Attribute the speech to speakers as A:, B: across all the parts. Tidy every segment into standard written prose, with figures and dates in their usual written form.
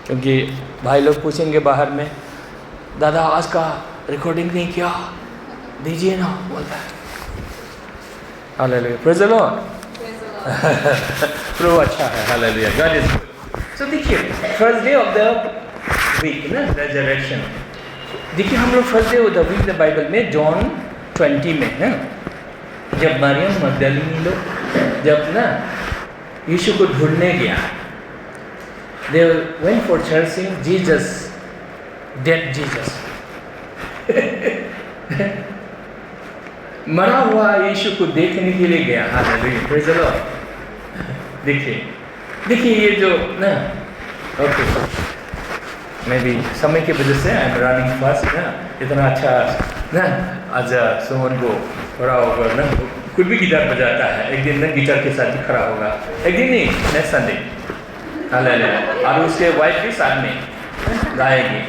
A: क्योंकि भाई लोग पूछेंगे बाहर में, दादा आज का रिकॉर्डिंग नहीं किया, दीजिए ना, बोलता है। Hallelujah, praise the Lord. प्रभु अच्छा है, hallelujah, God is good. So देखिए first day of the week ना, रेजरेक्शन। देखिए हम लोग first day of the week the Bible में जॉन 20 में है, जब मरियम मगदलिनी लोग जब ना यीशु को ढूंढने गया, they went for searching Jesus, dead Jesus। मरा हुआ यीशु को देखने के लिए गया। Hallelujah, praise the Lord. देखिए ये जो ना, ओके मैं भी समय की वजह से आई एम रनिंग फास्ट ना, इतना अच्छा ना आज सुमन को खड़ा होकर ना कुछ भी गिटार बजाता है, एक दिन ना गिटार के साथ भी खड़ा होगा, एक दिन नहीं, नेक्स्ट संडे। हालेलुया, और उसके वाइफ भी साथ में गाएंगे,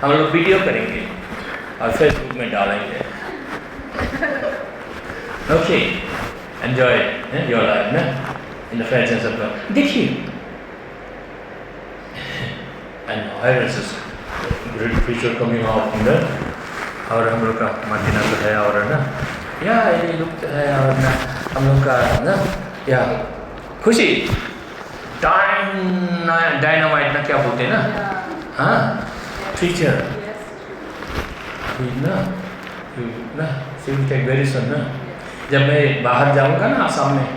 A: हम लोग वीडियो करेंगे और फेसबुक में डालेंगे। ओके, एंजॉय योर लाइफ ना in the presence of God. देखिए and here is this great feature coming out in the, और हम लोग का मदीना तो है और ना या ये लोग है और ना हम लोग का ना या खुशी डायनामाइट ना क्या बोलते हैं ना, हाँ फीचर ना वेरी सुन ना, जब मैं बाहर जाऊंगा ना आसाम में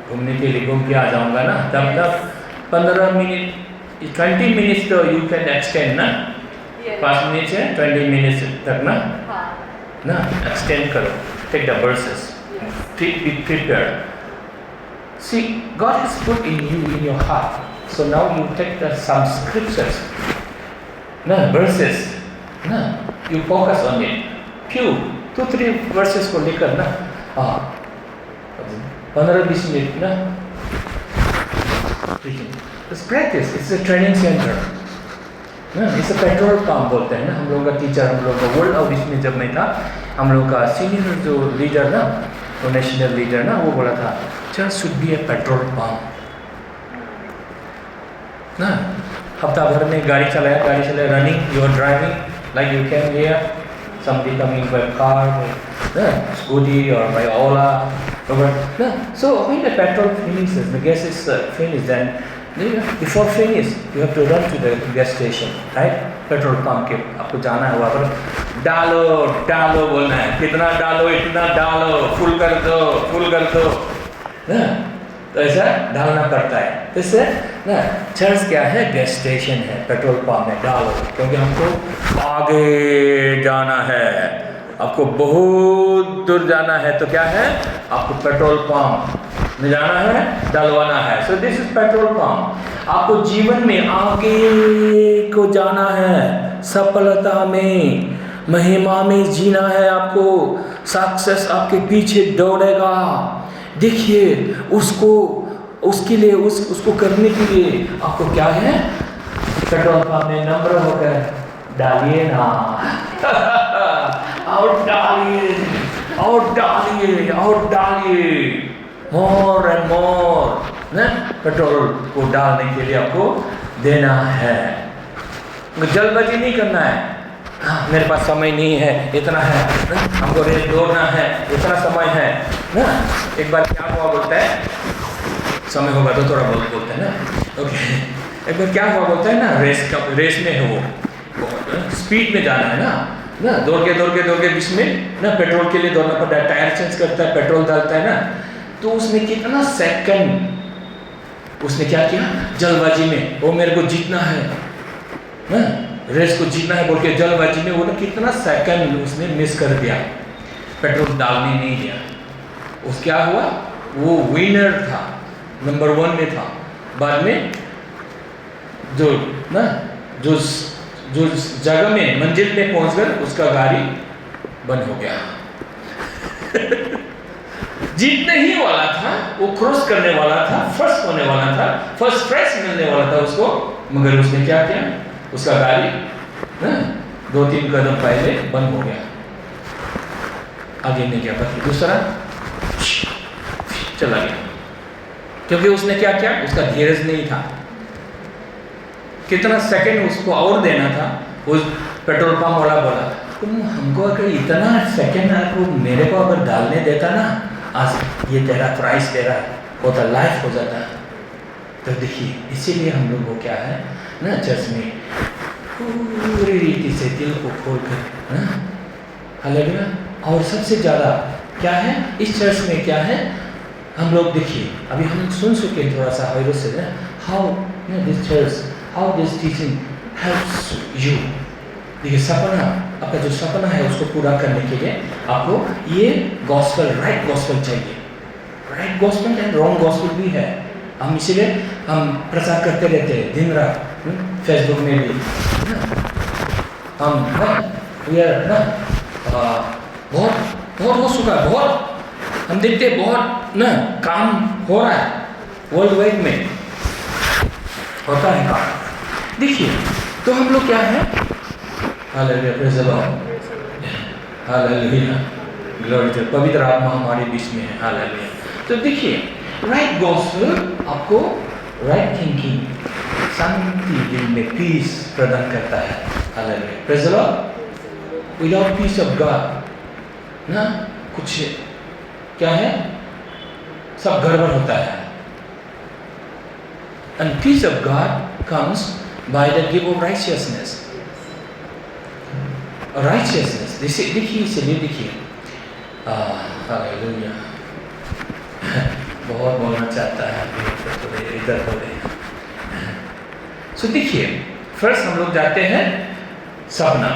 A: घूमने के लिए, घूम के आ जाऊंगा ना, तब 15 मिनट 20 मिनट्स तो यू कैन एक्सटेंड ना, 5 मिनट से 20 मिनट्स तक ना एक्सटेंड करो, take the verses, be prepared। See, God has put in you, in your heart, so now you take some scriptures, na verses, na you focus on it, few 2-3 verses को लेकर ना 15-20 minute ना, it's practice, it's a training center ना, it's a petrol pump बोलते हैं ना। हम लोग का टीचर, हम लोग का वर्ल्ड आउटरीच में जब मैं था, हम लोग का सीनियर जो लीडर ना, वो नेशनल लीडर ना, वो बोला था church should be a petrol pump ना। हफ्ता भर में गाड़ी चलाया running, you are driving like you can hear somebody coming by car, scooty or by Ola, no. So when the petrol finishes, the gas is finished, then before finish you have to run to the gas station, right? Petrol pump के आपको जाना है, वहाँ पर डालो बोलना है, कितना डालो, इतना डालो, फुल कर दो ना, तो ऐसा डालना पड़ता है। तो इससे ना चर्च क्या है, गैस स्टेशन है, पेट्रोल पंप में डालो, क्योंकि हमको आगे जाना है, आपको बहुत दूर जाना है, तो क्या है, आपको पेट्रोल पंप में जाना है, डलवाना है। So this is petrol pump. आपको जीवन में आगे को जाना है, सफलता में, महिमा में जीना है, आपको सक्सेस आपके पीछे दौड़ेगा। देखिए उसके लिए उसको करने के लिए आपको क्या है, पेट्रोल पंप में नंबर होकर डालिए ना और डालिए मोर एंड मोर ना, पेट्रोल को डालने के लिए आपको देना है, जल्दबाजी नहीं करना है। मेरे पास समय नहीं है, इतना है ना, हमको रेस दौड़ना है, इतना समय है ना। एक बार क्या हुआ बोलता है, समय होगा तो थोड़ा बहुत बोलते हैं ना, ओके। एक बार क्या हुआ बोलता है ना, रेस में है वो स्पीड में जाना है ना, दौड़ के बीच में ना पेट्रोल के लिए दौड़ना पड़ता है, टायर चेंज करता है, पेट्रोल डालता है ना, तो उसने कितना सेकंड उसने क्या किया, जल्दबाजी में, वो मेरे को जीतना है ना, रेस को जीतना है बोल के जल्दबाजी में वो ना कितना सेकंड उसने मिस कर दिया, पेट्रोल डालने नहीं दिया। उस क्या हुआ, वो विनर था, नंबर 1 में था। बाद में जो जगह में मंजिल में पहुंचकर उसका गाड़ी बंद हो गया। जीतने ही वाला था, वो क्रॉस करने वाला था, फर्स्ट होने वाला था, फर्स्ट प्राइज मिलने वाला था उसको, मगर उसने क्या किया, उसका गाड़ी 2-3 कदम पहले बंद हो गया, आगे नहीं गया, बाकी दूसरा चला गया, क्योंकि उसने क्या किया, उसका धीरज नहीं था। कितना सेकंड उसको और देना था। उस पेट्रोल पंप वाला बोला तुम हमको अगर इतना सेकंड आपको मेरे को अगर डालने देता ना, आज ये तेरा प्राइस तेरा होता लाइफ हो जाता। तो देखिए इसीलिए हम लोग को क्या है ना, चर्च में पूरी रीति से दिल को खोल कर हालेलुया। और सबसे ज़्यादा क्या है इस चर्च में क्या है, हम लोग देखिए अभी हम सुन चुके थोड़ा सा हाईरो से ना, how this church, how this teaching helps you. देखिए सपना, आपका जो सपना है उसको पूरा करने के लिए आपको ये गॉस्पेल, राइट गॉस्पेल चाहिए। Right gospel and wrong gospel भी है। हम इसीलिए हम प्रचार करते रहते हैं दिन रात, फेसबुक में भी हम ना बहुत बहुत हो चुका है, बहुत हम देखते हैं बहुत ना काम हो रहा है वर्ल्ड वाइड में होता है काम। देखिए तो हम लोग क्या है, hallelujah, praise the Lord, hallelujah, glory to, पवित्र आत्मा हमारे बीच में है, हालेलुया। तो देखिए राइट गॉस्पेल आपको राइट थिंकिंग, शांति दिल में पीस प्रदान करता है, hallelujah, praise the Lord. Without peace of God ना कुछ क्या है, सब गड़बड़ होता है। And peace of God comes by the gift of righteousness. Righteousness देखिए, इसलिए देखिए हालेलुया, बहुत बोलना चाहता है इधर बोले। सो देखिए फर्स्ट हम लोग जाते हैं सपना,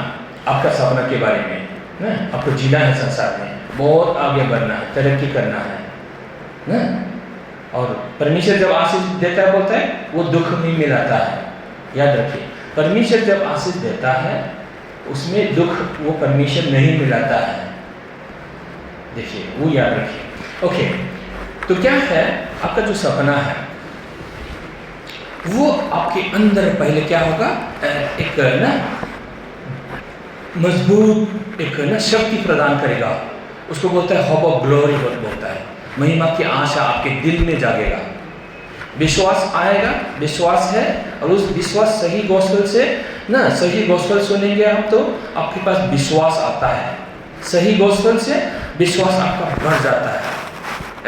A: आपका सपना के बारे में ना, आपको जीना है संसार में, बहुत आगे बढ़ना है, तरक्की करना है ना। और परमेश्वर जब आशीष देता है बोलता है वो दुख में मिलाता है, याद रखिए परमेश्वर जब आशीष देता है उसमें दुख वो परमेश्वर नहीं मिलाता है, देखिए वो याद रखिए। ओके, तो क्या है आपका जो सपना है वो आपके अंदर पहले क्या होगा, एक ना मजबूत एक ना शक्ति प्रदान करेगा, उसको बोलता है होप ऑफ ग्लोरी बोलता है, महिमा की आशा आपके दिल में जागेगा, विश्वास आएगा, विश्वास है और उस विश्वास सही गॉस्पेल से ना, सही गॉस्पेल सुनेंगे आप तो आपके पास विश्वास आता है, सही गॉस्पेल से विश्वास आपका बढ़ जाता है,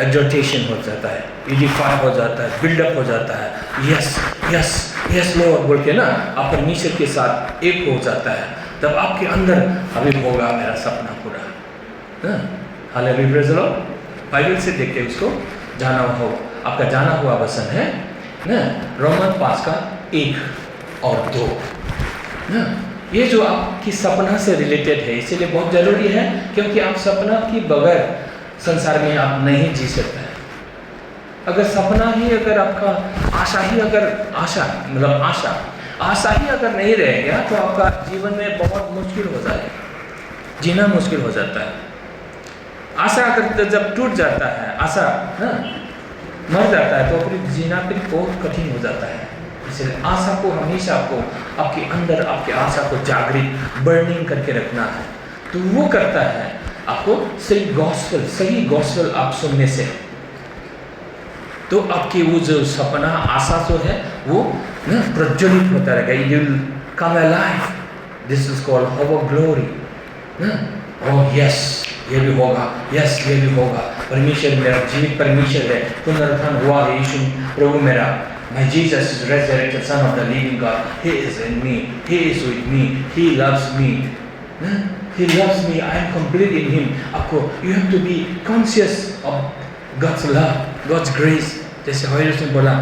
A: एग्जॉर्टेशन हो जाता है, एडिफाई हो जाता है, बिल्डअप हो जाता है, यस यस यस लॉर्ड बोल के ना आप परमेश्वर के साथ एक हो जाता है, तब आपके अंदर अभी होगा मेरा सपना पूरा। Hallelujah, praise the Lord. Bible से देख के उसको जाना हो, आपका जाना हुआ वचन है ना रोमन 5:1 और 2 ना, ये जो आपकी सपना से रिलेटेड है, इसीलिए बहुत जरूरी है क्योंकि आप सपना के बगैर संसार में आप नहीं जी सकते हैं। अगर सपना ही अगर आपका आशा ही अगर आशा मतलब आशा ही अगर नहीं रहेगा तो आपका जीवन में बहुत मुश्किल हो जाएगा, जीना मुश्किल हो जाता है। आशा अगर जब टूट जाता है, आशा मर जाता है तो फिर जीना फिर बहुत कठिन हो जाता है। इसलिए आशा को हमेशा आपको आपके अंदर आपके आशा को जागृत बर्निंग करके रखना है, तो वो करता है आपको सही गॉस्पेल आप सुनने से, तो आपकी वो जो सपना आशा जो है वो ना प्रज्वलित होता रहेगा, you will come alive, this is called hope of glory ना। ओह यस ये भी होगा, यस ये भी होगा, परमेश्वर मेरा जीवित परमेश्वर है, पुनरुत्थान हुआ है यीशु प्रभु मेरा, my Jesus is resurrected son of the living God, he is in me, he is with me, he loves me, he loves me, I am complete in him। आपको you have to be conscious of God's love, God's grace, जैसे हॉयरस ने बोला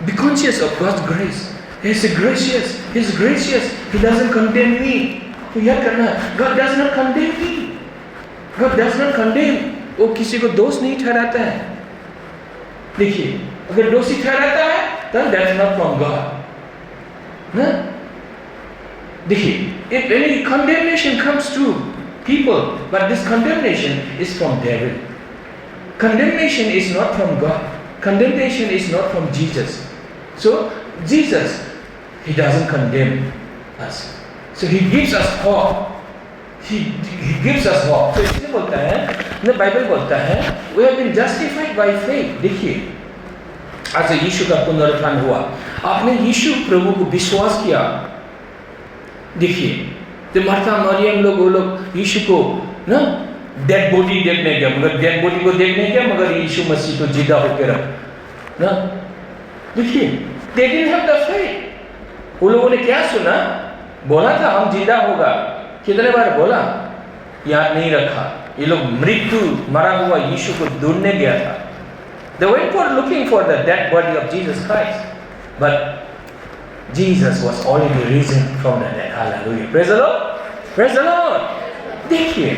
A: be conscious of God's grace, he is gracious, he is gracious, he doesn't condemn me। तो यह करना, God does not condemn me, God does not condemn, वो किसी को दोष नहीं ठहराता है। देखिए अगर दोषी ठहराता है then that's not from God ना। देखिए if any condemnation comes to people, but this condemnation is from devil, condemnation is not from God, condemnation is not from Jesus। So Jesus, he doesn't condemn us, so he gives us hope, he gives us hope। तो इसलिए बोलता है ना, Bible बोलता है we have been justified by faith। देखिए आज यीशु का पुनरुत्थान हुआ, आपने यीशु प्रभु को विश्वास किया। देखिए, तो मार्था मरियम लोग, वो लोग यीशु को ना डेड बॉडी देखने गया, मगर डेड बॉडी को देखने गया, मगर यीशु मसीह तो जिंदा होकर ना। देखिए, they didn't have the faith। वो लोगों ने क्या सुना, बोला था हम जिंदा होगा, कितने बार बोला, याद नहीं रखा। ये लोग मृत्यु मरा हुआ यीशु को ढूंढने गया था। They went for looking for the dead body of Jesus Christ, but Jesus was already risen from the dead. Hallelujah, praise the Lord, praise the Lord। देखिए,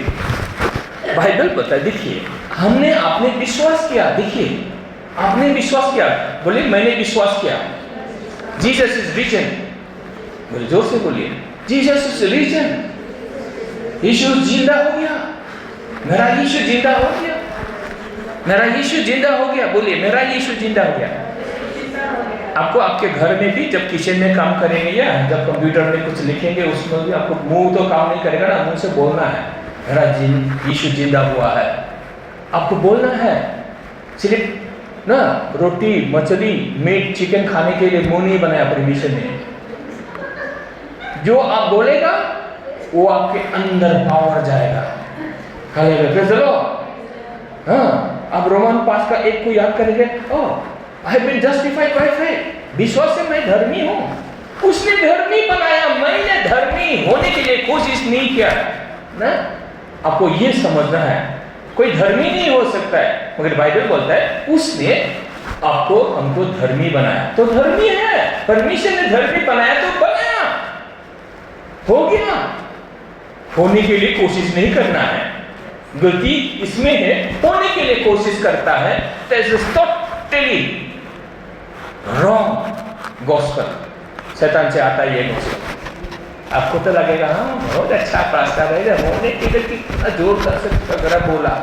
A: बाइबल बताए, देखिए हमने आपने विश्वास किया। देखिए, आपने विश्वास किया, बोले मैंने विश्वास किया। जीसस इज रिजन, बोले जोर से बोलिए, जीसस इज रिजन। यीशु जिंदा हो गया, मेरा यीशु जिंदा हो गया, मेरा यीशु जिंदा हो गया। बोलिए मेरा यीशु जिंदा हो गया। आपको आपके घर में भी जब किचन में काम करेंगे या जब कंप्यूटर में कुछ लिखेंगे, उसमें भी आपको मुंह तो काम नहीं करेगा ना, मुंह से बोलना है मेरा यीशु जिंदा हुआ है। आपको बोलना है। सिर्फ ना रोटी मछली मीट चिकन खाने के लिए मुंह नहीं बनाया परमेश्वर ने। जो आप बोलेगा वो आपके अंदर पावर जाएगा। हालेलुया। हाँ, आप रोमन 5 का 1 को याद करेंगे, oh I have been justified by faith, विश्वास से मैं धर्मी हूँ। उसने धर्मी बनाया, मैंने धर्मी होने के लिए कोशिश नहीं किया ना। आपको ये समझना है, कोई धर्मी नहीं हो सकता है, मगर बाइबल बोलता है उसने आपको हमको धर्मी बनाया, तो धर्मी है। परमेश्वर ने धर्मी बनाया तो बनाया, हो गया। होने के लिए कोशिश नहीं करना है, गलती इसमें है, होने के लिए कोशिश करता है। That is totally wrong gospel. शैतान से आता है ये गॉस्पेल। आपको तो लगेगा हाँ बहुत अच्छा पास्ता रहेगा, होने के लिए कितना जोर कर सकता अगर बोला,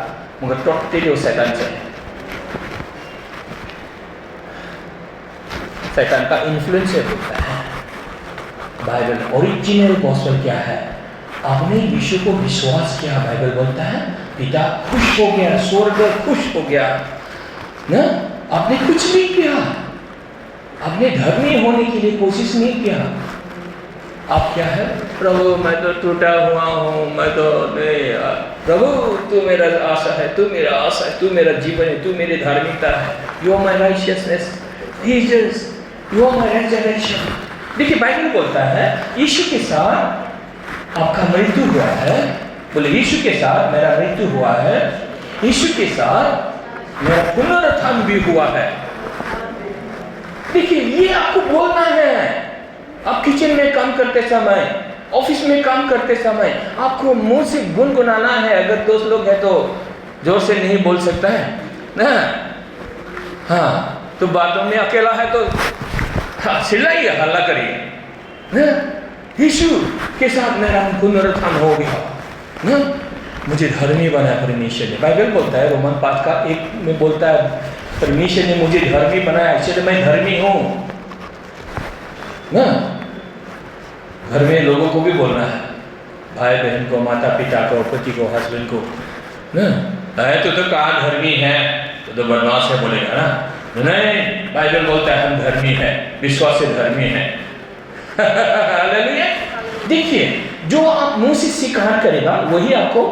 A: मगर टोटली वो शैतान से, शैतान का इन्फ्लुएंस होता है। बाइबल ओरिजिनल गॉस्पेल क्या है? आपने यीशु को विश्वास किया, बाइबल बोलता है पिता खुश हो गया, स्वर्ग खुश हो गया ना। आपने कुछ नहीं किया, आपने धर्मी होने के लिए कोशिश नहीं किया। आप क्या है, प्रभु मैं तो टूटा हुआ हूँ, मैं तो नहीं, प्रभु तू मेरा आशा है, तू मेरा आशा है, तू मेरा जीवन है, तू मेरी धार्मिकता है। You are my righteousness, Jesus you are my resurrection. देखिए बाइबल बोलता है यीशु के साथ आपका मृत्यु हुआ है। बोले यीशु के साथ मेरा मृत्यु हुआ है, यीशु के साथ मेरा पुनरुत्थान भी हुआ है। देखिए ये आपको बोलना है। आप किचन में काम करते समय, ऑफिस में काम करते समय आपको मुंह से गुनगुनाना है। अगर दोस्त लोग हैं तो जोर से नहीं बोल सकता है ना, हाँ तो बातों में अकेला है तो चिल्लाइए, हल्ला करिए। यीशु के साथ मेरा पुनरुत्थान हो गया ना, मुझे धर्मी बनाया परमेश्वर ने। बाइबल बोलता है रोमन 5 का 1 में बोलता है परमेश्वर ने मुझे धर्मी बनाया, इसलिए मैं धर्मी हूँ ना। घर में लोगों को भी बोलना है, भाई बहन को, माता पिता को, पति को, हस्बैंड को ना। तो कहा धर्मी है तो बदमाश है बोलेगा ना, नहीं बाइबल बोलता है हम धर्मी है, विश्वास से धर्मी है। हालेलुया। देखिए जो आप मुंह से स्वीकार करेगा वही आपको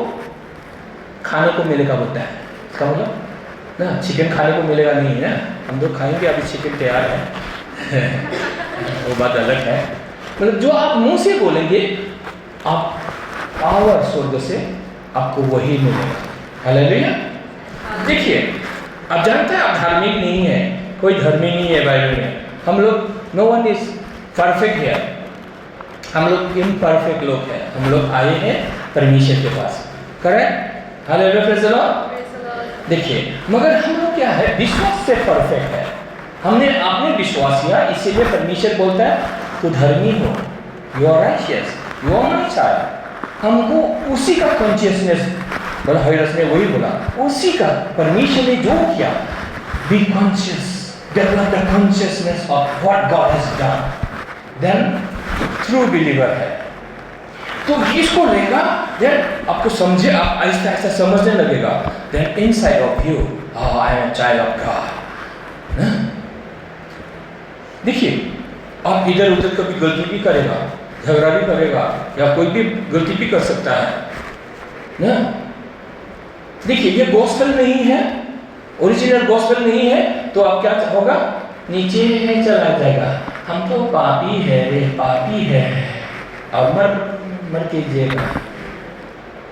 A: खाने को मिलेगा बोलता है। इसका मतलब ना चिकन खाने को मिलेगा नहीं है ना, हम लोग खाएंगे, अभी चिकन तैयार है। वो बात अलग है। मतलब जो आप मुंह से बोलेंगे आप पावर स्वर्ग से आपको वही मिलेगा। हालेलुया। देखिए आप जानते हैं आप धार्मिक नहीं है, कोई धर्मी नहीं है बाइबल में। हम लोग नो वन इज परफेक्ट है, हम लोग इम्परफेक्ट लोग हैं। हम लोग आए हैं परमेश्वर के पास, correct. Hallelujah, praise the Lord. देखिए मगर हम लोग क्या है, विश्वास से परफेक्ट है। हमने आपने विश्वास किया, इसीलिए परमेश्वर बोलता है तू धर्मी हो, you are righteous, you are my child. हमको उसी का कॉन्शियसनेस, बोला हरिदास ने वही बोला, उसी का परमेश्वर ने जो किया, be conscious, develop the consciousness of what God has done, then true believer है। तो इसको लेगा, देन आपको समझे, आप ऐसा ऐसा समझने लगेगा, then inside of you I am a child of God. देखिए और इधर उधर कभी गलती भी करेगा, झगड़ा भी करेगा, या कोई भी गलती भी कर सकता है ना। देखिए ये गॉस्पेल नहीं है, ओरिजिनल गॉस्पेल नहीं है, तो अब क्या होगा, नीचे में चला जाएगा, हम तो पापी है रे, पापी है, और मर कीजिएगा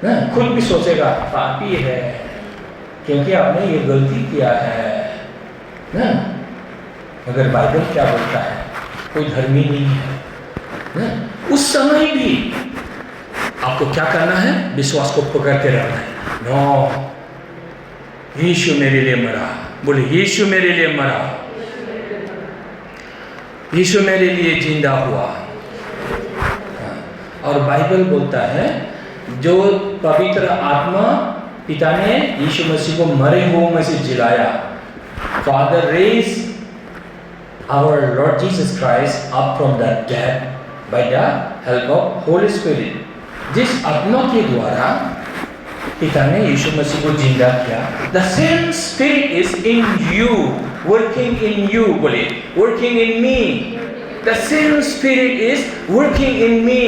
A: ना, खुद भी सोचेगा पापी है क्योंकि आपने ये गलती किया है ना। मगर बाइबल क्या बोलता है, कोई धर्मी नहीं है ना। उस समय भी आपको क्या करना है, विश्वास को पकड़ते रहना है। नो, यीशु मेरे लिए मरा, बोले यीशु मेरे लिए मरा, यीशु मेरे लिए जिंदा हुआ। और बाइबल बोलता है जो पवित्र आत्मा पिता ने यीशु मसीह को मरे हुए में से जिलाया, father raise our Lord Jesus Christ up from the dead by the help of Holy Spirit. जिस आत्मा के द्वारा पिता ने यीशु मसीह को जिंदा किया, the same spirit is in you, working in you, बोले working in me, the same spirit is working in me.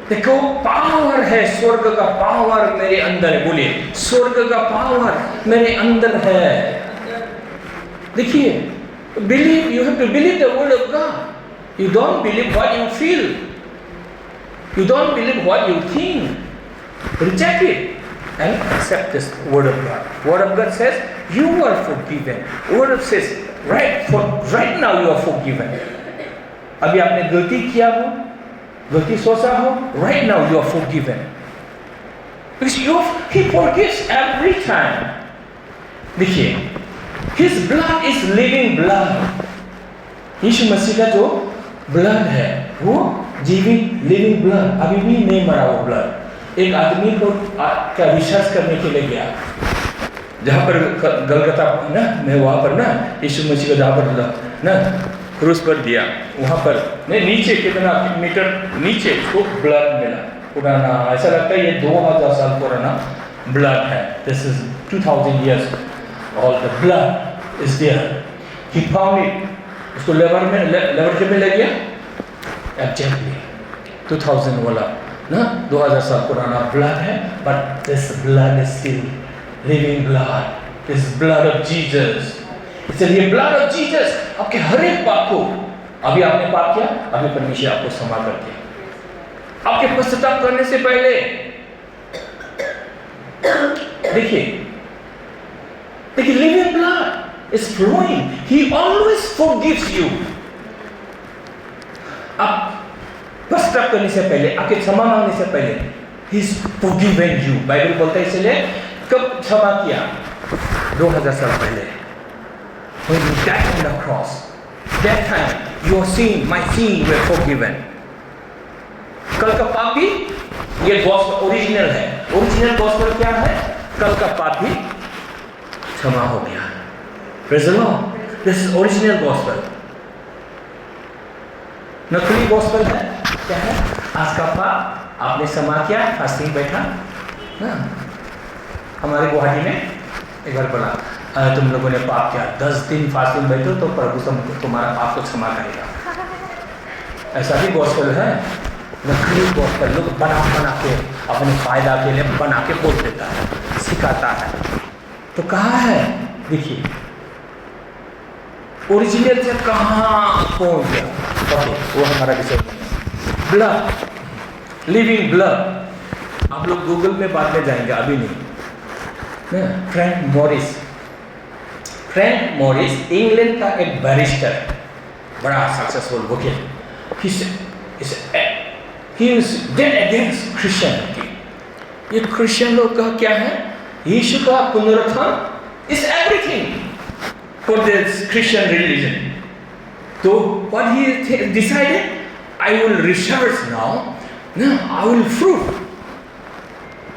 A: देखो पावर है, स्वर्ग का पावर मेरे अंदर है, बोलिए स्वर्ग का पावर मेरे अंदर है। देखिए, believe, you have to believe the word of God. You don't believe what you feel, you don't believe what you think, reject it and accept this word of God. Word of God says you are forgiven. Word of says right now you are forgiven. अभी आपने गलती किया हो, गलती सोचा हो, right now you are forgiven. Because he forgives every time. देखिए, His blood is living blood. यीशु मसीह का जो ब्लड है वो जीवित लिविंग ब्लड, अभी भी नहीं मरा वो ब्लड। एक आदमी को क्या रिसर्च करने के लिए गया, जहाँ पर गलगता ना, मैं वहाँ पर ना यीशु मसीह को जहाँ पर ना क्रूस पर दिया, वहाँ पर नीचे कितना मीटर नीचे उसको ब्लड मिला, पुराना, ऐसा लगता है ये 2000 साल पुराना ब्लड है। This is 2000 years all the blood is there. He found it. उसको लेबोरेटरी में ले गया, एग्जैक्टली 2000 वाला ना 2000 साल पुराना ब्लड है, but this blood is still living blood, this blood of Jesus. इसलिए ब्लड ऑफ जीसस आपके हर एक पाप को, अभी आपने पाप किया, अभी परमेश्वर आपको क्षमा कर दिया, आपके पश्चाताप करने से पहले। देखिए living blood is flowing, he always forgives you. आप पश्चाताप करने से पहले, आपके क्षमा मांगने से पहले, he is forgiven you. Bible बोलता है इसलिए कब क्षमा किया, 2000 साल पहले, when you died on the cross, that time your sin, my sin were forgiven. कल का पाप भी, ये गॉस्पेल ओरिजिनल है। ओरिजिनल गॉस्पेल क्या है, कल का पाप भी क्षमा हो गया। Praise the Lord. This is original gospel. नकली गॉस्पेल है क्या है, आज का पाप आपने क्षमा किया, फास्टिंग बैठा ना। हमारे गुवाहाटी में एक बार बोला, तुम लोगों ने पाप किया, 10 दिन फास्टिंग बैठो तो प्रभु तुम्हारा पाप को क्षमा करेगा। ऐसा भी गॉस्पेल है, नकली गॉस्पेल लोग बना के अपने फायदा के लिए बना के बोल देता है, सिखाता है। तो कहाँ है, देखिए ओरिजिनल से कहाँ पहुंच गया, वो हमारा विषय। Blood, living blood. आप लोग गूगल में बाद में जाएंगे, अभी नहीं। फ्रैंक मॉरिस इंग्लैंड का एक बैरिस्टर, बड़ा सक्सेसफुल वकील, he is dead against Christianity. ये क्रिश्चियन लोग का क्या है, यीशु का पुनरुत्थान is everything for this Christian religion. So what he decided, I will research now, I will prove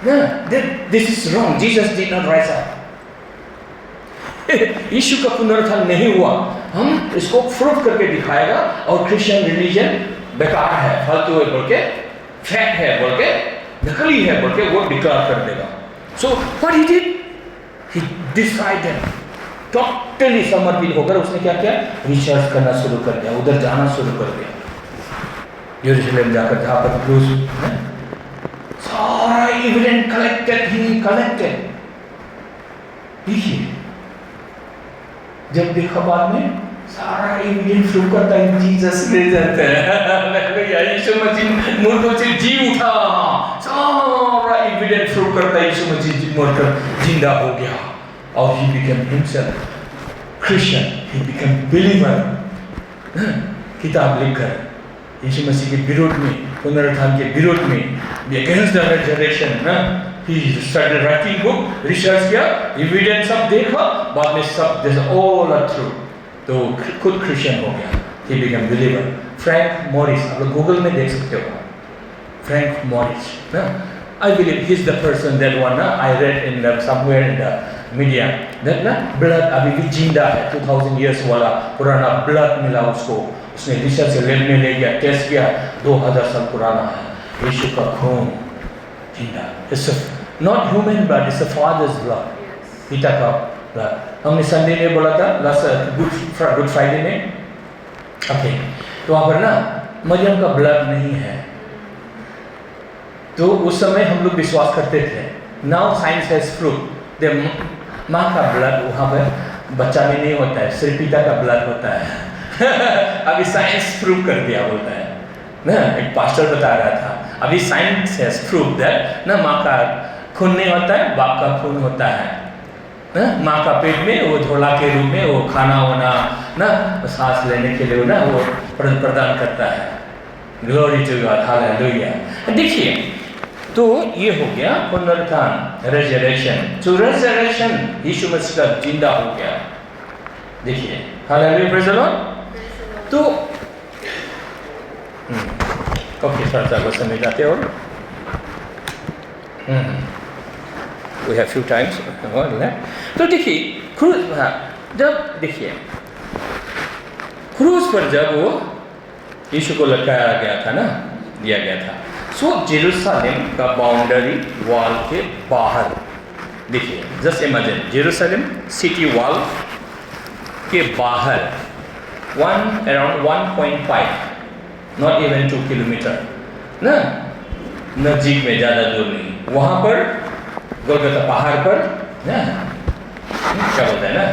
A: that this is wrong. Jesus did not rise up. यीशु का पुनरुत्थान नहीं हुआ, हम इसको प्रूव करके दिखाएगा, और क्रिश्चियन रिलीजन बेकार है, फालतू है बोल के, फेक है बोल के, नकली है बोल के वो डिक्लेयर कर देगा। So what he did, he decided, totally समर्पित होकर उसने क्या किया, रिसर्च करना शुरू कर दिया, उधर जाना शुरू कर दिया, यरूशलेम जाकर जहाँ पर क्रूस सारा एविडेंस कलेक्टेड। देखिए जब देखा बाद में सारा एविडेंस शो करता है जीसस ले जाते हैं, यीशु मसीह मुर्दों से जी उठा, सारा एविडेंस शो करता है यीशु मसीह मरकर जिंदा हो गया, और he became himself Christian, he became believer। किताब लिखकर यीशु मसीह के विरोध में, पुनरुत्थान के विरोध में, against the resurrection, he started writing book, research किया, एविडेंस सब देखा, बाद में सब this all are true, तो खुद क्रिश्चियन हो गया, he became believer। Frank Morris, आप लोग गूगल में देख सकते हो, Frank Morris, I believe he's the person that one I read in somewhere in the media that ना ब्लड अभी भी जिंदा है, 2000 years वाला पुराना ब्लड मिला उसको, उसने रिसर्च लैब में ले गया, टेस्ट किया, 2000 साल पुराना है, यीशु का खून जिंदा, it's not human blood, it's the father's blood, पिता का blood। हमने संडे में बोला था, लास्ट गुड फ्राइडे में, ओके, तो वहाँ पर ना मरियम का ब्लड नहीं है, तो उस समय हम लोग विश्वास करते थे, नाउ साइंस हैज प्रूव माँ का ब्लड वहाँ पर बच्चा में नहीं होता है, सिर्फ पिता का ब्लड होता है। अभी साइंस प्रूव कर दिया बोलता है ना, एक पास्टर बता रहा था, अभी साइंस हैज प्रूव दैट ना माँ का खून नहीं होता है, बाप का खून होता है ना, माँ का पेट में वो झोला के रूप में वो खाना होना ना, सांस लेने के लिए ना वो प्रदान करता है। Glory to God, hallelujah. देखिए तो ये हो गया पुनरुत्थान, रेजरेक्शन, तो रेजरेक्शन यीशु मसीह का जिंदा हो गया। देखिए हालेलुया, प्रेज़ द लॉर्ड। तो ओके, थोड़ा सा समझ जाते हो, we have few times तो देखिए क्रूज, जब देखिए क्रूज पर जब वो यीशु को लटकाया गया था ना, दिया गया था, सो जेरूसलम का बाउंड्री वॉल के बाहर, देखिए just imagine Jerusalem city wall के बाहर अराउंड 1.5 नॉट इवन 2 किलोमीटर ना, नज़दीक में, ज़्यादा दूर नहीं, वहाँ पर गोलगोथा पहाड़ पर ना, क्या बोलते हैं ना,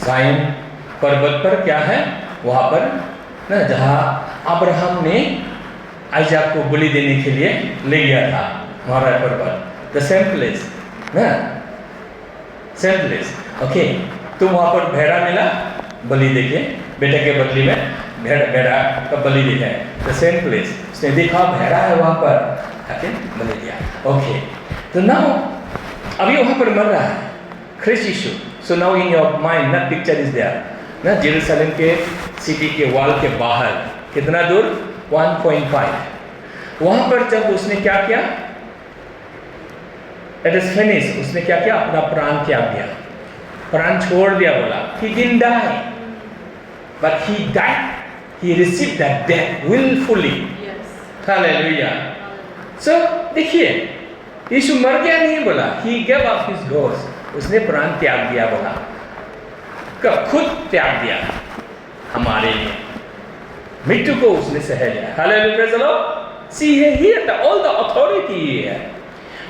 A: साइन पर्वत पर क्या है वहाँ पर ना, जहाँ अब्राहम ने आइजाक को बलि देने के लिए ले गया था, वहाँ पर्वत, द सेम प्लेस ना, सेम प्लेस, ओके। तो वहाँ पर भेड़ा मिला बलि देके, बेटे के बदले में भेड़ा का बलि दिया, द सेम प्लेस, उसने देखा भेड़ा है वहाँ पर, आके बलि दिया, ओके। तो नाउ अभी वहाँ पर मर रहा है क्रिस्ट यीशु, so now in your mind that picture is there ना, जेरूसलम के सिटी के वॉल के बाहर कितना दूर, 1.5। वहाँ पर जब उसने क्या किया, इट इज फिनिश, उसने क्या किया, अपना प्राण त्याग दिया, प्राण छोड़ दिया, बोला he didn't die but he died, he received that death willfully, hallelujah। so देखिए यीशु मर गया नहीं बोला, he gave up his ghost, उसने प्राण त्याग दिया, बोला कब, खुद त्याग दिया हमारे लिए, मृत्यु को उसने सह लिया, hallelujah, praise the Lord. See here the all the authority है।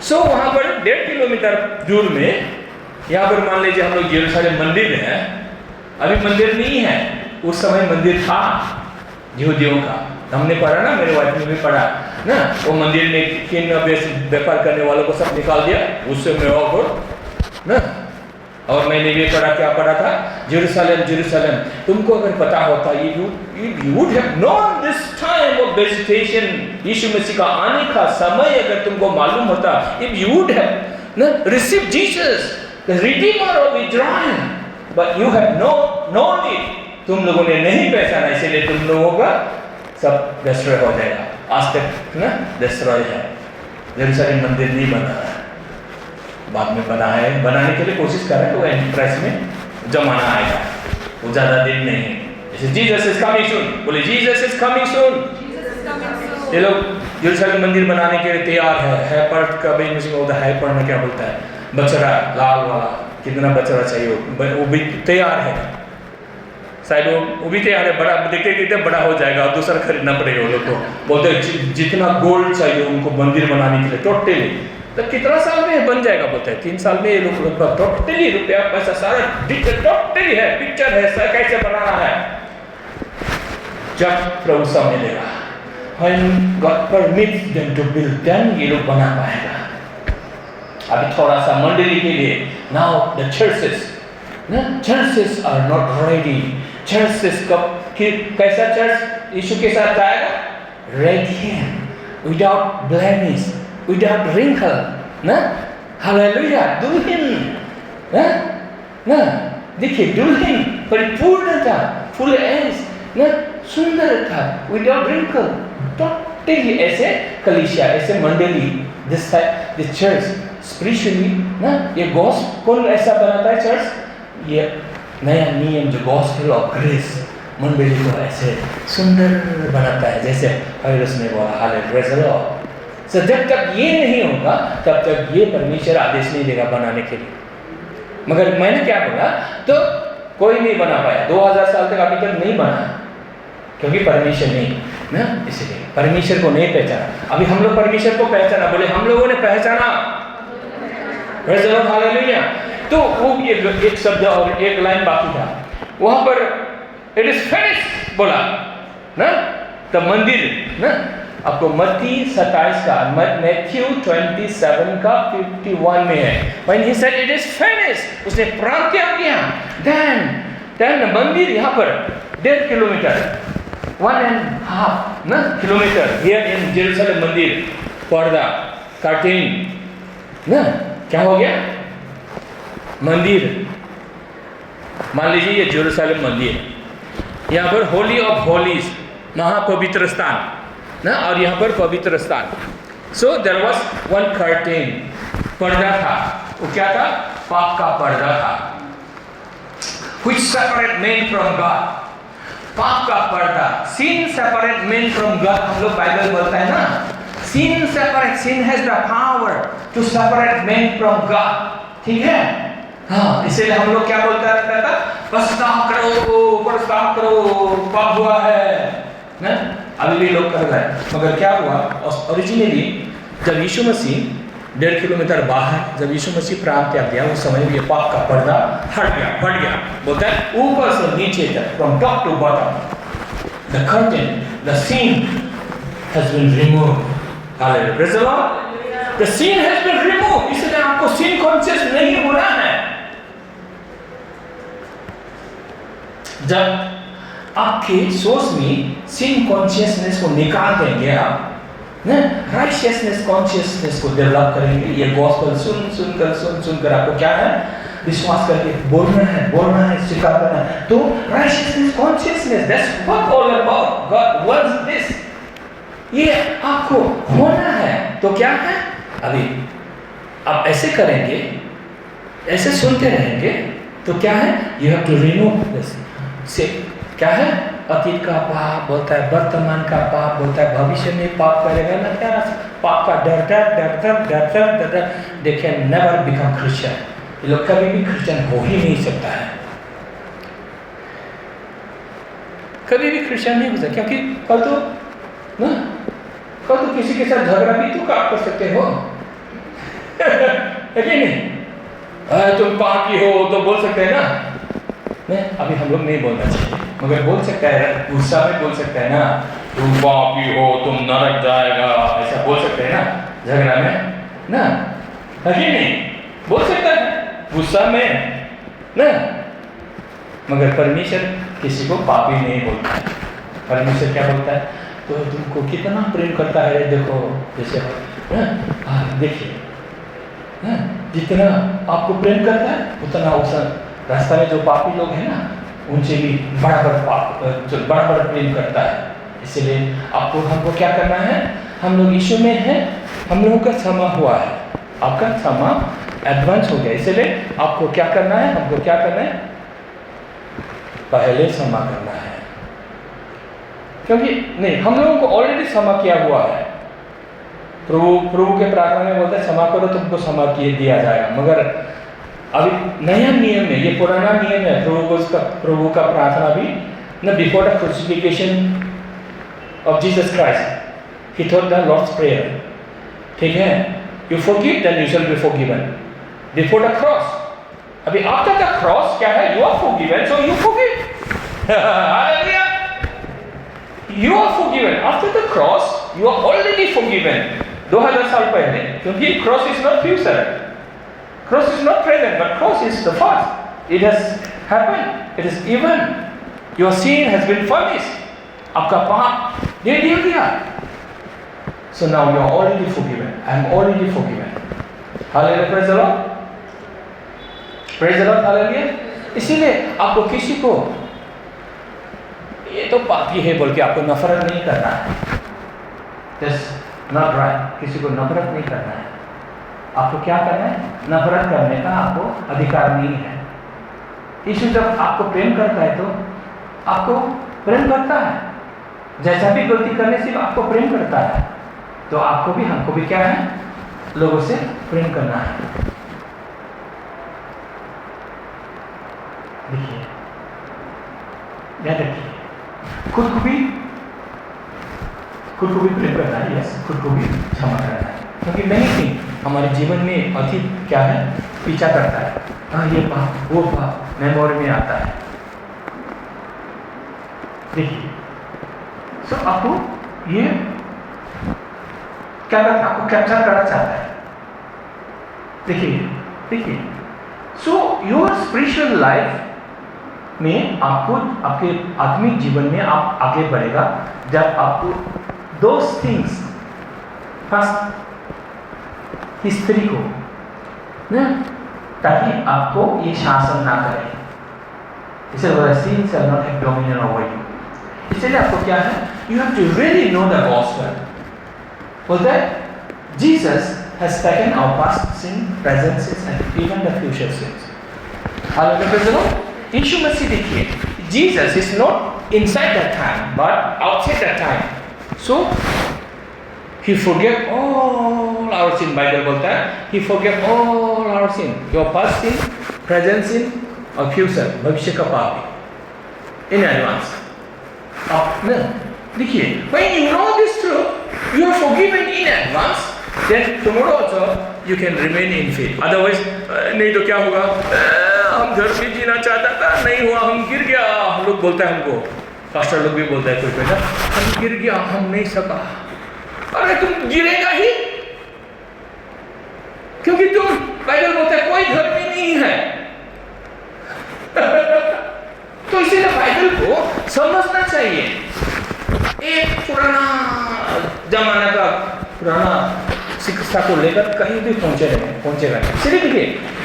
A: सो वहाँ पर 1.5 किलोमीटर दूर में, यहाँ पर मान लीजिए हम लोग यरूशलेम मंदिर में हैं, अभी मंदिर नहीं है, उस समय मंदिर था यहूदियों का, हमने पढ़ा ना, मेरे वाइफ ने भी पढ़ा ना, वो मंदिर में किन व्यापार करने वालों को सब निकाल दिया, उससे में और ना, और मैंने भी पढ़ा, क्या पढ़ा था, जेरूसलम जेरूसलम, तुमको अगर पता होता, you would have known this time of visitation, यीशु मसीह का आने का समय अगर तुमको मालूम होता, if you would have received Jesus, the Redeemer of Israel, but you have known it, तुम लोगों ने नहीं पहचाना, इसलिए तुम लोगों का सब डिस्ट्रॉय हो जाएगा, आज तक ना डिस्ट्रॉय है, जेरूसलम मंदिर नहीं बना है, बाद में बना है, बनाने के लिए कोशिश कर रहे हैं, तो एंटीक्राइस्ट में जमाना आएगा, वो ज़्यादा दिन नहीं है, जैसे जीसस इज कमिंग सून, बोले जीसस इज कमिंग सून, ये लोग यरूशलेम मंदिर बनाने के लिए तैयार है पर कभी मुझे बोलता है पर ना, क्या बोलता है, बछड़ा लाल वाला कितना बच्चा चाहिए वो भी तैयार है, शायद वो भी तैयार है, बड़ा देखते देखते बड़ा हो जाएगा और दूसरा खरीदना पड़ेगा वो लोग को। बोलते जितना गोल्ड चाहिए उनको मंदिर बनाने के लिए टोटली, तो कितना साल में बन जाएगा बोलते हैं 3 साल में ये लोग टोटली रुपया पैसा सारा टोटली है, पिक्चर है कैसे बनाना है। जब प्रभु समय देगा, when God permits them to build, then ये लोग बना पाएगा। अभी थोड़ा सा मंडली के लिए, now the churches are not ready। churches कैसा चर्च यीशु के साथ आएगा? radiant, without blemish, without wrinkle, ना हालेलुया, दुल्हन ना देखिए, दुल्हन परिपूर्णता, फुल एज ना सुंदरता, विदाउट wrinkle, टोटली ऐसे कलीसिया, ऐसे मंडली, दिस चर्च स्पिरिचुअली ना। ये गॉस्पेल कौन ऐसा बनाता है चर्च? ये नया नियम जो गॉस्पेल ऑफ ग्रेस मंडली को ऐसे सुंदर बनाता है, जैसे पौलुस ने बोला हालेलुया। सो जब तक ये नहीं होगा तब तक ये परमेश्वर आदेश नहीं देगा बनाने के लिए। मगर मैंने क्या बोला, तो कोई नहीं बना पाया 2000 साल तक, अभी तक नहीं बना, क्योंकि परमेश्वर नहीं ना, इसलिए परमेश्वर को नहीं पहचाना। अभी हम लोग परमेश्वर को पहचाना, बोले हम लोगों ने पहचाना, हालेलुया। तो वो एक शब्द और एक लाइन बाकी था, वहां पर इट इज फिनिश्ड बोला ना, तो मंदिर ना आपको मत्ती 27 का, मैथ्यू 27 का 51 में है, when he said it is finished, उसने प्राण त्याग किया, then मंदिर यहाँ पर 1.5 किलोमीटर 1.5 ना किलोमीटर here in जेरूसलम मंदिर, पर्दा कर्टेन ना, क्या हो गया मंदिर। मान लीजिए ये जेरूसलम मंदिर, यहाँ पर होली ऑफ होलीज, महापवित्र स्थान ना, और यहाँ पर पवित्र स्थान। So there was one curtain, पर्दा था, वो क्या था? पाप का पर्दा था, which separate men from God। पाप का पर्दा, sin separate men from God। हम लोग बाइबल बोलता है ना, sin separate, sin has the power to separate men from God, ठीक है? हाँ, इसलिए हम लोग क्या बोलता रहता था? पछतावा करो, पाप हुआ है ना, अभी भी लोग कर रहे हैं। मगर क्या हुआ, ओरिजिनली जब यीशु मसीह 1.5 किलोमीटर बाहर, जब यीशु मसीह प्राण त्याग दिया, उस समय ये पाप का पर्दा हट गया, बोलता है ऊपर से नीचे तक, from top to bottom the curtain, the sin has been removed। Hallelujah, praise the Lord. The sin has been removed, इसलिए आपको sin कॉन्शियस नहीं होना है। जब आपके सोच में sin कॉन्शियसनेस को निकाल देंगे आप ना, राइचियसनेस कॉन्शियसनेस को डेवलप करेंगे, ये गॉस्पेल सुनकर आपको क्या है? विश्वास करके बोलना है, स्वीकार करना है, तो righteousness consciousness, that's what all about God wants this, ये आपको होना है। तो क्या है? अभी आप ऐसे करेंगे, ऐसे सुनते रहेंगे, तो क्या है? You have to remove this से, क्या है? अतीत का पाप बोलता है, वर्तमान का पाप बोलता है, भविष्य में पाप करेगा ना, क्या पाप का डर, they can never become Christian. ये लोग कभी भी क्रिश्चियन हो ही नहीं सकता है, कभी भी क्रिश्चियन नहीं हो सकता, क्योंकि कल तो किसी के साथ झगड़ा भी तो कर सकते हो है कि नहीं? तुम पापी हो तो बोल सकते हैं ना, नहीं अभी हम लोग नहीं बोलना चाहिए, मगर बोल सकता है, गुस्सा में बोल सकता है ना, तुम पापी हो, तुम नरक जाएगा, ऐसा बोल सकते हैं ना झगड़ा में ना, है कि नहीं? बोल सकता है गुस्सा में ना, मगर परमेश्वर किसी को पापी नहीं बोलता है। परमेश्वर क्या बोलता है? तो तुमको कितना प्रेम करता है, देखो जैसे देखिए, जितना आपको प्रेम करता है उतना उस रास्ता में जो पापी लोग हैं ना, उनसे भी बड़ा प्रेम करता है। इसलिए आपको हमको क्या करना है? हम लोग यीशु में हैं, हम लोगों का क्षमा हुआ है, आपका क्षमा एडवांस हो गया, इसलिए आपको क्या करना है? हमको क्या करना है? पहले क्षमा करना है, क्योंकि नहीं, हम लोगों को ऑलरेडी क्षमा किया हुआ है। प्रभु के प्रार्थना में बोलता है क्षमा करो तुमको क्षमा किए दिया जाएगा, मगर अभी नया नियम है, ये पुराना नियम है, प्रभु का प्रार्थना भी ना, before the crucifixion of Jesus Christ he thought the Lord's prayer, ठीक है, you forgive then you shall be forgiven. Before the cross, अभी आफ्टर द क्रॉस क्या है, you are forgiven so you forgive. Hallelujah, you are forgiven after the cross, you are already forgiven 2000 साल पहले, क्योंकि cross is not future, cross is not present but cross is the past, it has happened, it is even, your sin has been furnished, आपका पाप दे दिया, so now you are already forgiven, I am already forgiven, hallelujah, praise the Lord, praise the Lord, hallelujah। इसीलिए आपको किसी को ये तो पापी है बोल के आपको नफरत नहीं करना है, just not right, किसी को नफरत नहीं करना है। आपको क्या करना है, नफरत करने का आपको अधिकार नहीं है। यीशु जब आपको प्रेम करता है तो आपको प्रेम करता है, जैसा भी गलती करने से आपको प्रेम करता है, तो आपको भी हमको भी क्या है, लोगों से प्रेम करना है। देखिए, याद रखिए, खुद को भी प्रेम करना है, यस, खुद को भी क्षमा करना है, क्योंकि नहीं थी हमारे जीवन में अतीत क्या है, पीछा करता है, हाँ ये पाप वो पाप मेमोरी में आता है। देखिए, सो आपको ये क्या करता है, आपको कैप्चर करना चाहता है। देखिए, सो योर स्पिरिचुअल लाइफ में आपको आपके आत्मिक जीवन में आप आगे बढ़ेगा जब आपको दो थिंग्स, फर्स्ट हिस्ट्री को ना, ताकि आपको ये शासन ना करे, इसे बोला sin shall not have dominion over you। इसलिए आपको क्या है, you have to really know the gospel, for that Jesus has taken our past sin, present sins and even the future sins। Hallelujah, praise the Lord। यीशु मसीह देखिए, Jesus is not inside that time but outside that time, so he forgave all our sin। Bible बोलता है he forgave all our sin, your past sin, present sin और future, भविष्य का पाप भी, in advance। आप ना देखिए, when you know this truth, you are forgiven in advance, then tomorrow also you can remain in faith। otherwise नहीं तो क्या होगा, हम घर में जीना चाहता था, नहीं हुआ, हम गिर गया, हम लोग बोलता है, हमको पास्टर लोग भी बोलता है कोई कोई, हम गिर गया, हम नहीं सका। अरे तुम गिरेगा ही, क्योंकि तुम, बाइबल बोलता है कोई धर्मी नहीं है। तो इसीलिए बाइबल को समझना चाहिए। एक पुराना जमाना का पुराना शिक्षा को लेकर कहीं भी पहुंचेगा नहीं। सिर्फ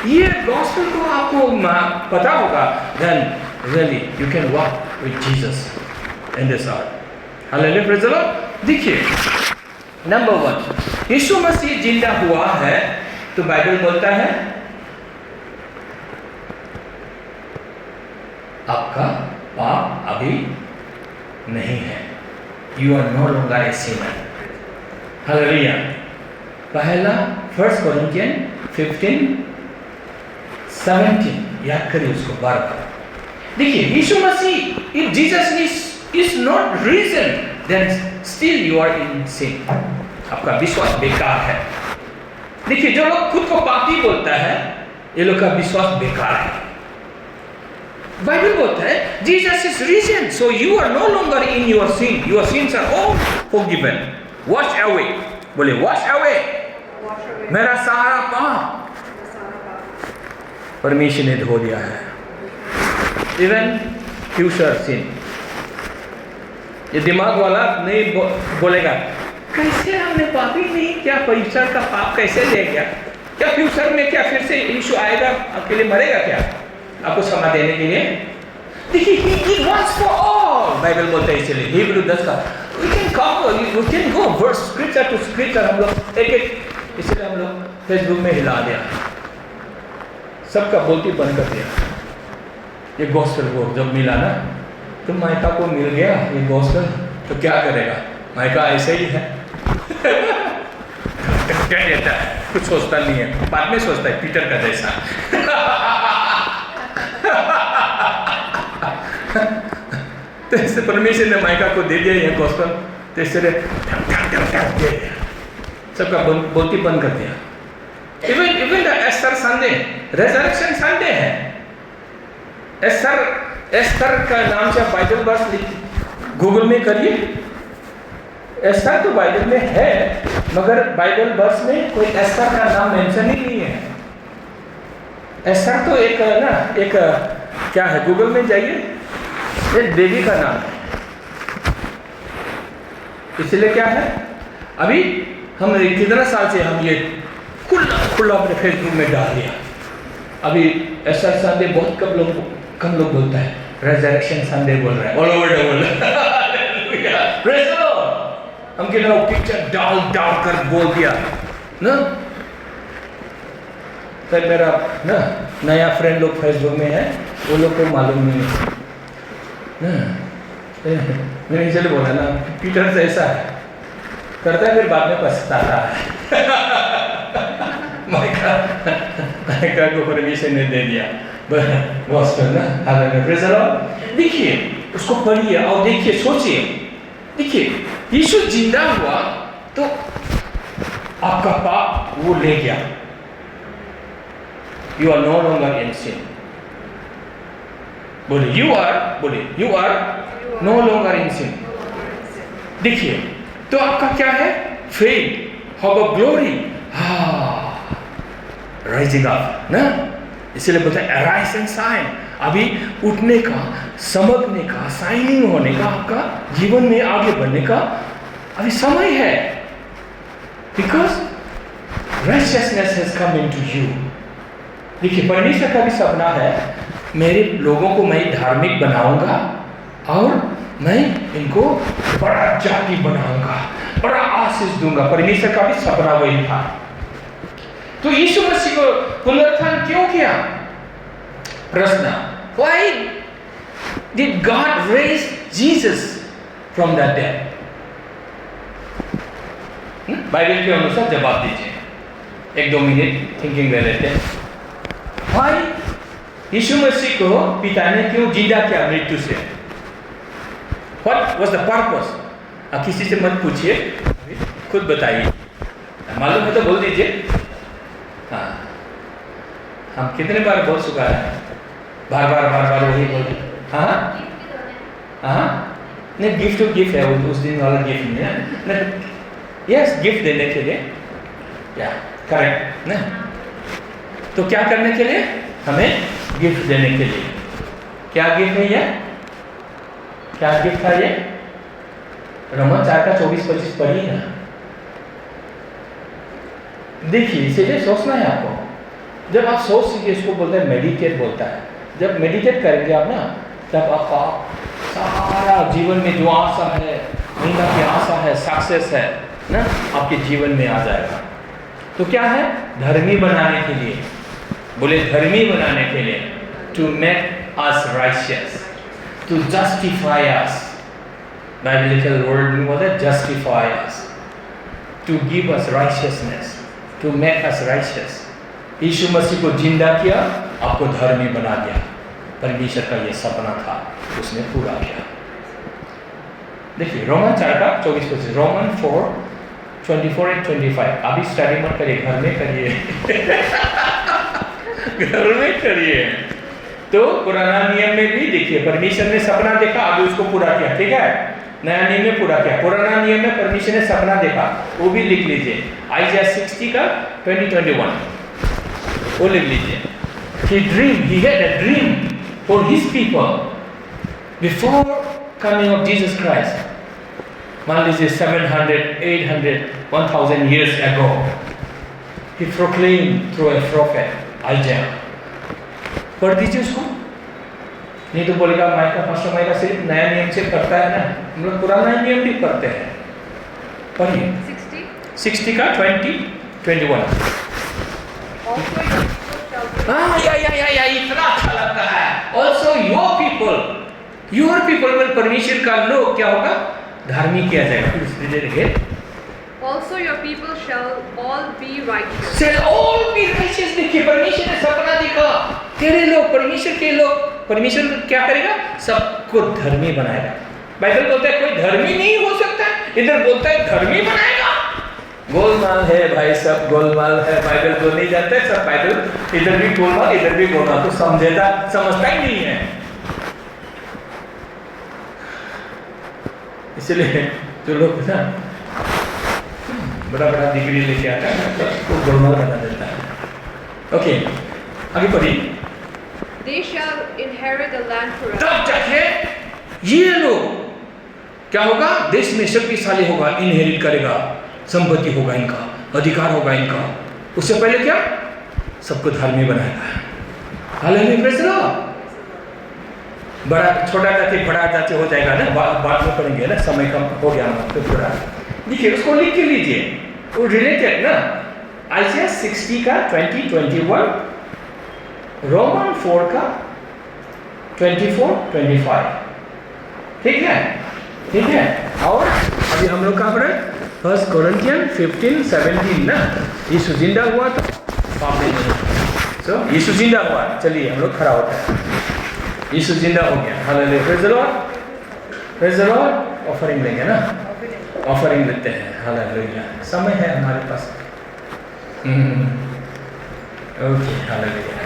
A: ये गॉस्पेल को आपको पता होगा, then really you can walk with Jesus in this earth। Hallelujah, praise the Lord. देखिए, नंबर 1, यीशु मसीह जिंदा हुआ है, तो बाइबल बोलता है आपका पाप अभी नहीं है, you are no longer a sinner. Hallelujah. पहला 1 कोरिन्थियंस 15:17 याद करिए उसको बार बार। देखिए, यीशु मसीह, if Jesus is not risen, then still you are in sin. आपका विश्वास बेकार है। देखिए, जो लोग खुद को पापी बोलता है, ये लोग का विश्वास बेकार है। बाइबल बोलता है Jesus is risen, so you are no longer in your sin, your sins are all forgiven, wash away. बोले वॉश अवे, मेरा सारा पाप परमेश्वर ने धो दिया है, इवन फ्यूचर सिन। ये दिमाग वाला नहीं बोलेगा कैसे हमने पापी नहीं किया, फ्यूचर का पाप कैसे ले गया, क्या फ्यूचर में क्या फिर से यीशु आएगा, अकेले मरेगा क्या आपको क्षमा देने के लिए? देखिए, he wants for all, Bible बोलता है। इसलिए हिब्रू 10 का we can go verse scripture to scripture, हम लोग एक इसलिए हम लोग फेसबुक में हिला दिया, सबका बोलती बंद कर दिया। ये गॉस्पेल को जब मिला ना, तो माइका को मिल गया ये गॉस्पेल, तो क्या करेगा, माइका ऐसे ही है। कह देता है, कुछ सोचता नहीं है, बाद में सोचता है पीटर का जैसा। तो इससे परमेश्वर ने माइका को दे दिया ये गॉस्पेल, तो इससे दे दिया, सबका बोलती बंद कर दिया। Even the Easter Sunday, resurrection Sunday है। एस्टर का नाम से बाइबल वर्स गूगल में करिए। एस्टर तो बाइबल में है, मगर बाइबल वर्स में कोई एस्टर का नाम मेंशन ही नहीं है। एस्टर तो एक ना, एक क्या है, गूगल में जाइए, एक देवी का नाम है। इसलिए क्या है, अभी हम कितना साल से हम ये खुला अपने फेसबुक में डाल दिया। अभी एस्टर संडे बहुत कम लोग बोलता है, रेजरेक्शन संडे बोल रहा है all over the world. Praise the Lord. हम के लोग पिक्चर डाल कर बोल दिया ना। फिर मेरा ना नया फ्रेंड लोग फेसबुक में है, वो लोग को मालूम नहीं है ना। मैंने इसलिए बोला ना, पीटर से ऐसा है करता है, फिर बाद में पछताता है। माइका को परमेश्वर ने दे दिया गॉस्पेल ना। Hallelujah, praise the Lord. देखिए उसको पढ़िए और देखिए, सोचिए, देखिए यीशु जिंदा हुआ तो आपका पाप वो ले गया। You are no longer in sin. बोले you are no longer in sin. देखिए तो आपका क्या है, faith, hope of glory, rising up ना। इसलिए बोलते हैं अराइज एंड शाइन। अभी उठने का, समझने का, शाइनिंग होने का, आपका जीवन में आगे बढ़ने का अभी समय है। Because righteousness has come into you। देखिए परमेश्वर का भी सपना है, मेरे लोगों को मैं धार्मिक बनाऊंगा और मैं इनको बड़ा जाति बनाऊंगा, बड़ा आशीष दूंगा। परमेश्वर का भी सपना वही था। तो यीशु मसीह को पुनरुत्थान क्यों किया? प्रश्न, why did God raise Jesus from the dead? Bible के अनुसार जवाब दीजिए, 1-2 मिनट थिंकिंग ले लेते हैं। Why यीशु मसीह को पिता ने क्यों जिंदा किया मृत्यु से? What was the purpose? किसी से मत पूछिए, खुद बताइए। मालूम है तो बोल दीजिए। हाँ, हम कितने बार बोल चुका है, बार बार वही बोल। हाँ, नहीं गिफ्ट तो गिफ्ट है, उस दिन वाला गिफ्ट नहीं है। यस, गिफ्ट देने के लिए, या करेक्ट ना। तो क्या करने के लिए? हमें गिफ्ट देने के लिए। क्या गिफ्ट है ये? क्या गिफ्ट था ये? रोमन 4:24-25 पढ़िए ना। देखिए इसीलिए सोचना है आपको। जब आप सोच सीखिए, इसको बोलते हैं मेडिटेट बोलता है। जब मेडिटेट करेंगे आप ना, तब आपका सारा जीवन में जो आशा है, महिमा की आशा है, सक्सेस है ना, आपके जीवन में आ जाएगा। तो क्या है? धर्मी बनाने के लिए, बोले धर्मी बनाने के लिए, to make us righteous, to justify us. Biblical word में बोलते हैं justify us, to give us righteousness, to make us righteous. यीशु मसीह को जिंदा किया, आपको धर्मी बना दिया। परमेश्वर का ये सपना था, उसने पूरा किया। देखिए रोमन 4:24, रोमन 4:24-25। अभी स्टडी मत करिए, घर में करिए। घर में करिए। तो पुराना नियम में भी देखिए परमेश्वर ने सपना देखा, अभी उसको पूरा किया। ठीक है, नया नियम में पूरा किया। पुराना नियम में परमेश्वर ने सपना देखा, वो भी लिख लीजिए। आइज़ाया 60:20-21 वो लिख लीजिए। He had a dream for his people before coming of Jesus Christ। मान लीजिए 700, 800, 1000 years ago, he proclaimed through a prophet Isaiah। पढ़ दीजिए उसको, नहीं तो बोलेगा माइका पास्टर माइका सिर्फ नया नियम से पढ़ता है ना, हम लोग पुराना नियम भी पढ़ते हैं। पढ़िए 60:20-21। या इतना अच्छा लगता है। Also your people में परमेश्वर का लोग क्या होगा? धार्मिक किया जाएगा।
B: also your people shall all be righteous.
A: Shall all be righteous. देखिए परमेश्वर ने सपना देखा, तेरे लोग, परमेश्वर के लोग, परमेश्वर क्या करेगा? सबको धर्मी बनाएगा। बाइबल बोलता है कोई धर्मी नहीं हो सकता, इधर बोलता है धर्मी बनाएगा। गोलमाल है भाई, सब गोलमाल है। बाइबल को नहीं जानता है, सब बाइबल इधर भी गोलमाल इधर भी गोलमाल, तो समझता ही नहीं है। इसलिए जो लोग ना बड़ा बड़ा डिग्री लेके आता है तो गोलमाल बना देता है। ओके, आगे पढ़ी।
B: They shall inherit the land forever.
A: तब जाके ये लोग क्या होगा? देश में शक्तिशाली होगा, इनहेरिट करेगा, संपत्ति होगा इनका, अधिकार होगा इनका। उससे पहले क्या? सबको धर्मी बनाएगा। Hallelujah, praise the Lord. बड़ा छोटा जाति बड़ा जाति हो जाएगा ना, बाद में पढ़ेंगे ना, समय कम हो गया तो पूरा। देखिए उसको लिख के लीजिए, वो रिलेटेड ना, आइजिया 60 का 20-21, रोमन 4 का 24-25। ठीक है, ठीक है। और अभी हम लोग कहाँ पढ़े? 1 कोरिन्थियन 15-17 ना, यीशु जिंदा हुआ तो पाप नहीं। सो यीशु जिंदा हुआ, चलिए हम लोग खड़ा होते हैं। यीशु जिंदा हो गया, hallelujah, praise the Lord, praise the Lord. Offering लेंगे ना, ऑफरिंग लेते हैं, हालेलुया। समय है हमारे पास। Okay, hallelujah.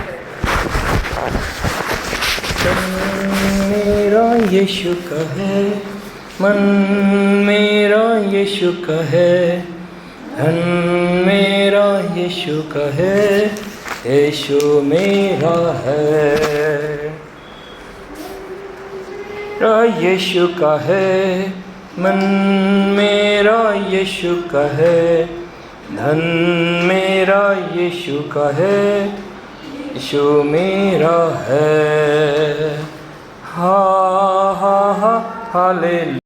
A: मेरा यीशु कहे, मन मेरा यीशु कहे, धन मेरा यीशु कहे, यीशु मेरा है। यीशु कहे, मन मेरा यीशु कहे, धन मेरा यीशु कहे, यीशु मेरा है। हा हा हा, हालेलुया।